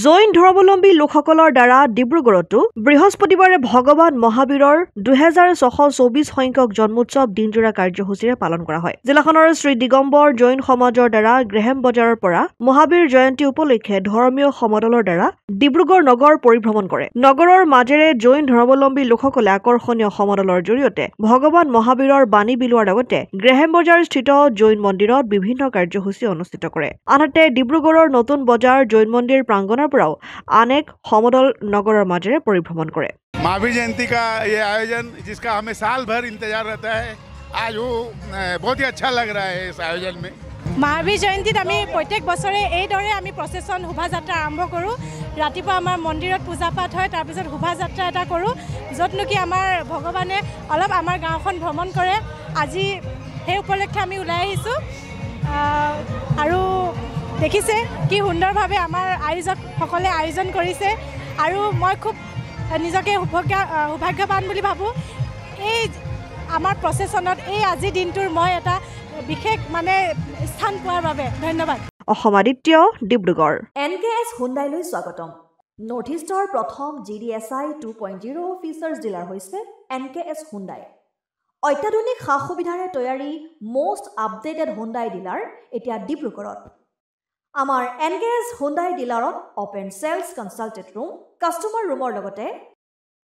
জৈন ধৰ্মাৱলম্বী লোকসকলৰ দ্বাৰা ডিব্ৰুগড়তো বৃহস্পতিবাৰে ভগৱান মহাবীৰৰ 2624 সংখ্যক জন্মোৎসৱ দিনজোৰা কাৰ্যসূচীৰে পালন কৰা হয়। জিলাখনৰ শ্ৰী দিগম্বৰ জৈন সমাজৰ দ্বাৰা গ্ৰেহেম বজাৰৰ পৰা মহাবীৰ জয়ন্তী উপলক্ষে ধৰ্মীয় সমদলৰ দ্বাৰা ডিব্ৰুগড় নগৰ পৰিভ্ৰমণ কৰে। নগৰৰ মাজেৰে জৈন ধৰ্মাৱলম্বী লোকসকলে আকৰ্ষণীয় সমদলৰ জৰিয়তে ভগৱান মহাবীৰৰ বাণী বিলোৱাৰ লগতে গ্ৰেহেম বজাৰ স্থিত জৈন মন্দিৰত বিভিন্ন কাৰ্যসূচী অনুষ্ঠিত কৰে। আনহাতে ডিব্ৰুগড়ৰ নতুন বজাৰ জৈন মন্দিৰ প্ৰাংগণৰ পৰাও अनेक সমদল নগৰৰ মাজেৰে পৰিভ্ৰমণ কৰে। महावीर जयंती का ये आयोजन जिसका हमें साल भर इंतजार रहता है, आज वो बहुत ही अच्छा लग रहा है इस आयोजन में। महावीर जयंतीत आमी प्रत्येक बছৰে এইদৰে আমি প্ৰচেছন শোভাযাত্ৰা আৰম্ভ কৰোঁ। ৰাতিপুৱা আমাৰ মন্দিৰত পূজা পাঠ হয়, তাৰপিছত শোভাযাত্ৰা এটা কৰোঁ য'ত নেকি আমাৰ ভগৱানে অলপ আমাৰ গাঁওখন ভ্ৰমণ কৰে। আজি সেই উপলক্ষে আমি ওলাই আহিছোঁ আৰু দেখিছে কি সুন্দৰভাৱে আমাৰ আয়োজকসকলে আয়োজন কৰিছে আৰু মই খুব নিজকে সৌভাগ্যৱান বুলি ভাবোঁ। এই আমাৰ প্ৰচেছনত এই আজিৰ দিনটোৰ মই এটা বিশেষ স্থান পোৱাৰ বাবে ধন্যবাদ। অসমাদিত্য ডিব্ৰুগড়। NKS হুণ্ডাইলৈ স্বাগতম। নৰ্থ ইষ্টৰ প্ৰথম GDSI 2.0 ফিচাৰ্ছ ডিলাৰ হৈছে NKS হুণ্ডাই। অত্যাধুনিক সা সুবিধাৰে তৈয়াৰী মষ্ট আপডেটেড হুণ্ডাই ডিলাৰ এতিয়া ডিব্ৰুগড়ত। আমাৰ NKS হুণ্ডাই ডিলাৰত open sales consulted room, customer ৰুমৰ লগতে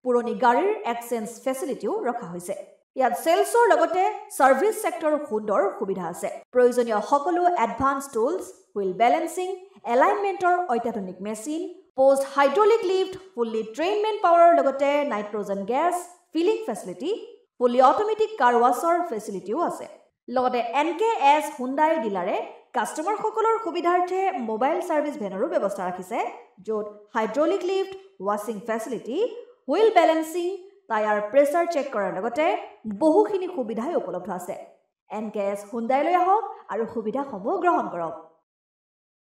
পুৰণি গাড়ীৰ এক্সচেঞ্জ ফেচিলিটিও ৰখা হৈছে। ইয়াত চেলছৰ লগতে ছাৰ্ভিচ ছেক্টৰৰ সুন্দৰ সুবিধা আছে। প্ৰয়োজনীয় সকলো এডভান্স টুলছ, হুইল বেলেন্সিং, এলাইনমেণ্টৰ অত্যাধুনিক machine, post hydraulic lift, fully ট্ৰেইনমেণ্ট পাৱাৰৰ লগতে nitrogen gas filling facility, fully automatic car washer ফেচিলিটিও আছে। লগতে NKS হুণ্ডাই ডিলাৰে কাষ্টমাৰসকলৰ সুবিধাৰ্থে মোবাইল ছাৰ্ভিচ ভেনৰো ব্যৱস্থা ৰাখিছে, য'ত হাইড্ৰলিক লিফ্ট, ৱাশ্বিং facility, wheel balancing, tyre pressure check কৰাৰ লগতে বহুখিনি সুবিধাই উপলব্ধ আছে। NKS হুণ্ডাইলৈ আহক আৰু সুবিধাসমূহ গ্ৰহণ কৰক।